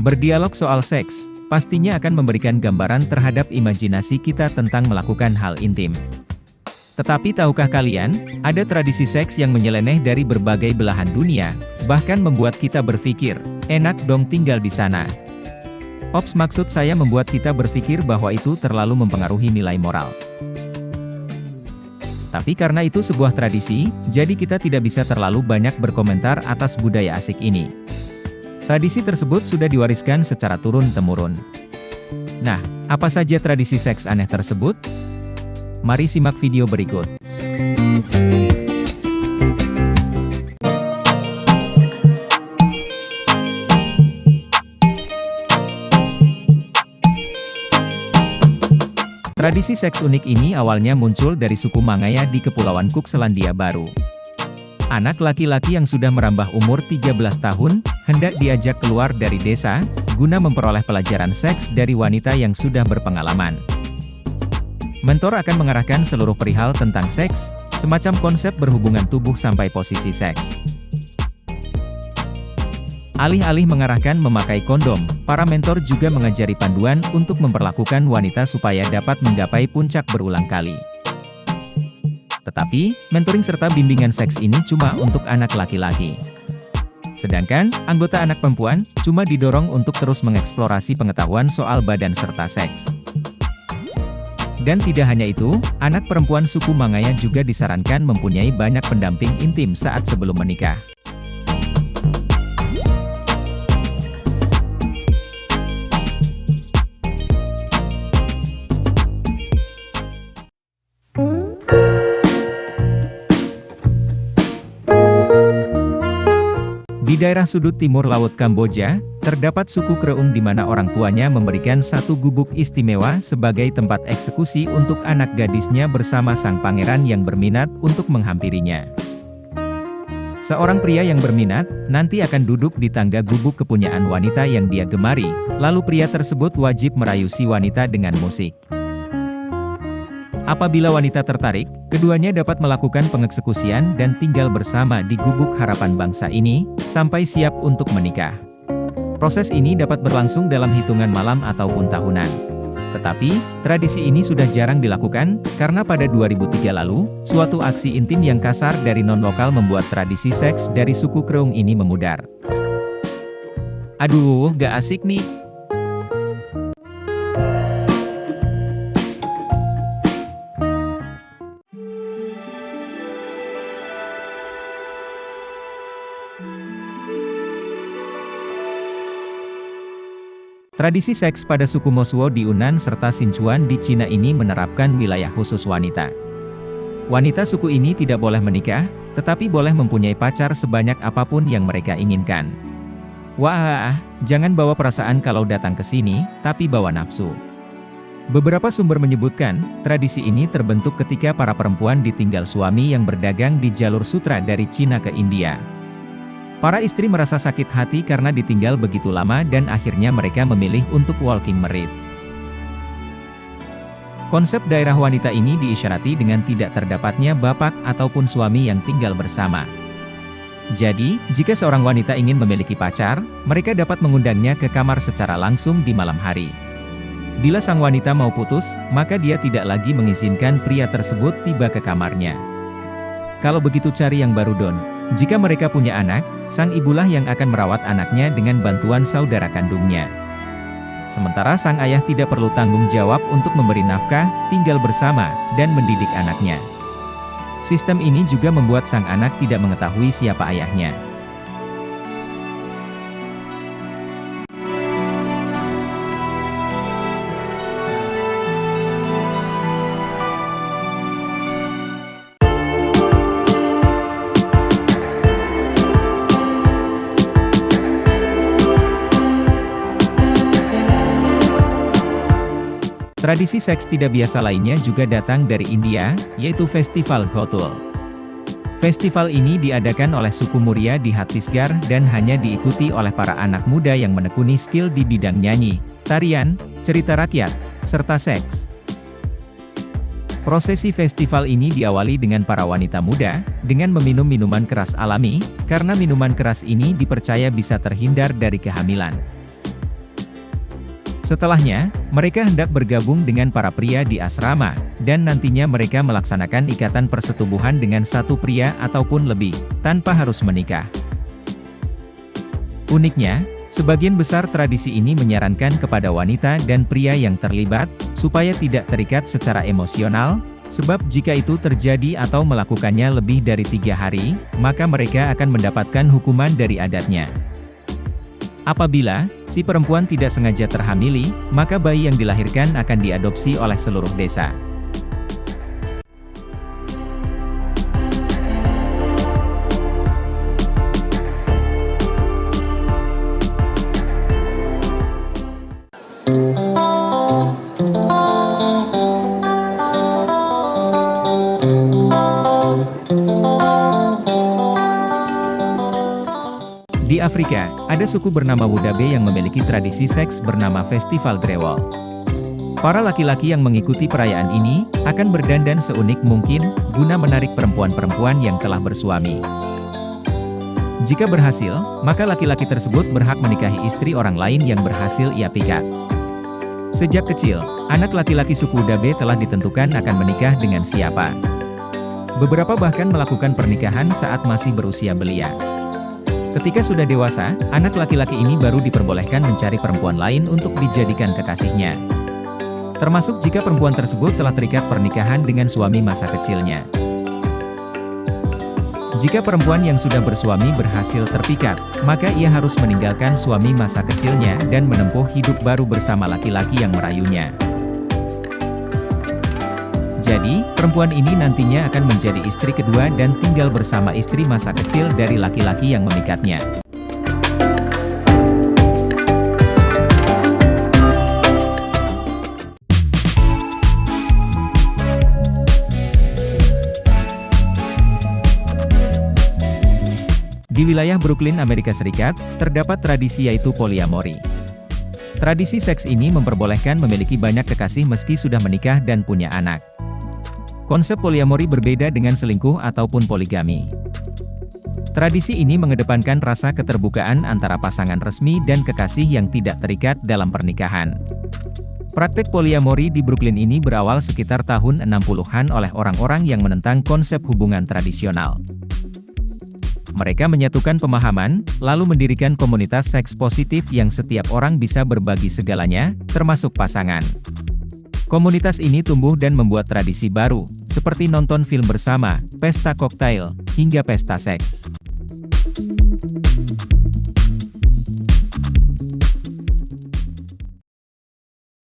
Berdialog soal seks, pastinya akan memberikan gambaran terhadap imajinasi kita tentang melakukan hal intim. Tetapi tahukah kalian, ada tradisi seks yang menyeleneh dari berbagai belahan dunia, bahkan membuat kita berpikir, enak dong tinggal di sana. Ops, maksud saya membuat kita berpikir bahwa itu terlalu mempengaruhi nilai moral. Tapi karena itu sebuah tradisi, jadi kita tidak bisa terlalu banyak berkomentar atas budaya asik ini. Tradisi tersebut sudah diwariskan secara turun-temurun. Nah, apa saja tradisi seks aneh tersebut? Mari simak video berikut. Tradisi seks unik ini awalnya muncul dari suku Mangaya di Kepulauan Cook, Selandia Baru. Anak laki-laki yang sudah merambah umur 13 tahun, hendak diajak keluar dari desa, guna memperoleh pelajaran seks dari wanita yang sudah berpengalaman. Mentor akan mengarahkan seluruh perihal tentang seks, semacam konsep berhubungan tubuh sampai posisi seks. Alih-alih mengarahkan memakai kondom, para mentor juga mengajari panduan untuk memperlakukan wanita supaya dapat menggapai puncak berulang kali. Tetapi, mentoring serta bimbingan seks ini cuma untuk anak laki-laki. Sedangkan, anggota anak perempuan, cuma didorong untuk terus mengeksplorasi pengetahuan soal badan serta seks. Dan tidak hanya itu, anak perempuan suku Mangaya juga disarankan mempunyai banyak pendamping intim saat sebelum menikah. Di daerah sudut timur laut Kamboja, terdapat suku Kreung di mana orang tuanya memberikan satu gubuk istimewa sebagai tempat eksekusi untuk anak gadisnya bersama sang pangeran yang berminat untuk menghampirinya. Seorang pria yang berminat, nanti akan duduk di tangga gubuk kepunyaan wanita yang dia gemari, lalu pria tersebut wajib merayu si wanita dengan musik. Apabila wanita tertarik, keduanya dapat melakukan pengeksekusian dan tinggal bersama di gubuk harapan bangsa ini, sampai siap untuk menikah. Proses ini dapat berlangsung dalam hitungan malam ataupun tahunan. Tetapi, tradisi ini sudah jarang dilakukan, karena pada 2003 lalu, suatu aksi intim yang kasar dari non-lokal membuat tradisi seks dari suku Kreung ini memudar. Aduh, gak asik nih. Tradisi seks pada suku Mosuo di Yunnan serta Sichuan di Cina ini menerapkan wilayah khusus wanita. Wanita suku ini tidak boleh menikah, tetapi boleh mempunyai pacar sebanyak apapun yang mereka inginkan. Wah, jangan bawa perasaan kalau datang ke sini, tapi bawa nafsu. Beberapa sumber menyebutkan, tradisi ini terbentuk ketika para perempuan ditinggal suami yang berdagang di jalur sutra dari Cina ke India. Para istri merasa sakit hati karena ditinggal begitu lama dan akhirnya mereka memilih untuk walking merit. Konsep daerah wanita ini diisyarati dengan tidak terdapatnya bapak ataupun suami yang tinggal bersama. Jadi, jika seorang wanita ingin memiliki pacar, mereka dapat mengundangnya ke kamar secara langsung di malam hari. Bila sang wanita mau putus, maka dia tidak lagi mengizinkan pria tersebut tiba ke kamarnya. Kalau begitu cari yang baru don. Jika mereka punya anak, sang ibulah yang akan merawat anaknya dengan bantuan saudara kandungnya. Sementara sang ayah tidak perlu tanggung jawab untuk memberi nafkah, tinggal bersama, dan mendidik anaknya. Sistem ini juga membuat sang anak tidak mengetahui siapa ayahnya. Tradisi seks tidak biasa lainnya juga datang dari India, yaitu Festival Gothul. Festival ini diadakan oleh suku Muria di Chhattisgarh dan hanya diikuti oleh para anak muda yang menekuni skill di bidang nyanyi, tarian, cerita rakyat, serta seks. Prosesi festival ini diawali dengan para wanita muda, dengan meminum minuman keras alami, karena minuman keras ini dipercaya bisa terhindar dari kehamilan. Setelahnya, mereka hendak bergabung dengan para pria di asrama, dan nantinya mereka melaksanakan ikatan persetubuhan dengan satu pria ataupun lebih, tanpa harus menikah. Uniknya, sebagian besar tradisi ini menyarankan kepada wanita dan pria yang terlibat, supaya tidak terikat secara emosional, sebab jika itu terjadi atau melakukannya lebih dari 3 hari, maka mereka akan mendapatkan hukuman dari adatnya. Apabila si perempuan tidak sengaja terhamili, maka bayi yang dilahirkan akan diadopsi oleh seluruh desa. Di Afrika, ada suku bernama Wodabe yang memiliki tradisi seks bernama Festival Grewol. Para laki-laki yang mengikuti perayaan ini, akan berdandan seunik mungkin, guna menarik perempuan-perempuan yang telah bersuami. Jika berhasil, maka laki-laki tersebut berhak menikahi istri orang lain yang berhasil ia pikat. Sejak kecil, anak laki-laki suku Wodabe telah ditentukan akan menikah dengan siapa. Beberapa bahkan melakukan pernikahan saat masih berusia belia. Ketika sudah dewasa, anak laki-laki ini baru diperbolehkan mencari perempuan lain untuk dijadikan kekasihnya. Termasuk jika perempuan tersebut telah terikat pernikahan dengan suami masa kecilnya. Jika perempuan yang sudah bersuami berhasil terpikat, maka ia harus meninggalkan suami masa kecilnya dan menempuh hidup baru bersama laki-laki yang merayunya. Jadi, perempuan ini nantinya akan menjadi istri kedua dan tinggal bersama istri masa kecil dari laki-laki yang memikatnya. Di wilayah Brooklyn, Amerika Serikat, terdapat tradisi yaitu poliamori. Tradisi seks ini memperbolehkan memiliki banyak kekasih meski sudah menikah dan punya anak. Konsep poliamori berbeda dengan selingkuh ataupun poligami. Tradisi ini mengedepankan rasa keterbukaan antara pasangan resmi dan kekasih yang tidak terikat dalam pernikahan. Praktek poliamori di Brooklyn ini berawal sekitar tahun 60-an oleh orang-orang yang menentang konsep hubungan tradisional. Mereka menyatukan pemahaman, lalu mendirikan komunitas seks positif yang setiap orang bisa berbagi segalanya, termasuk pasangan. Komunitas ini tumbuh dan membuat tradisi baru, seperti nonton film bersama, pesta koktail, hingga pesta seks.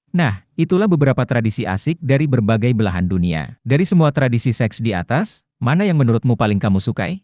Nah, itulah beberapa tradisi asik dari berbagai belahan dunia. Dari semua tradisi seks di atas, mana yang menurutmu paling kamu sukai?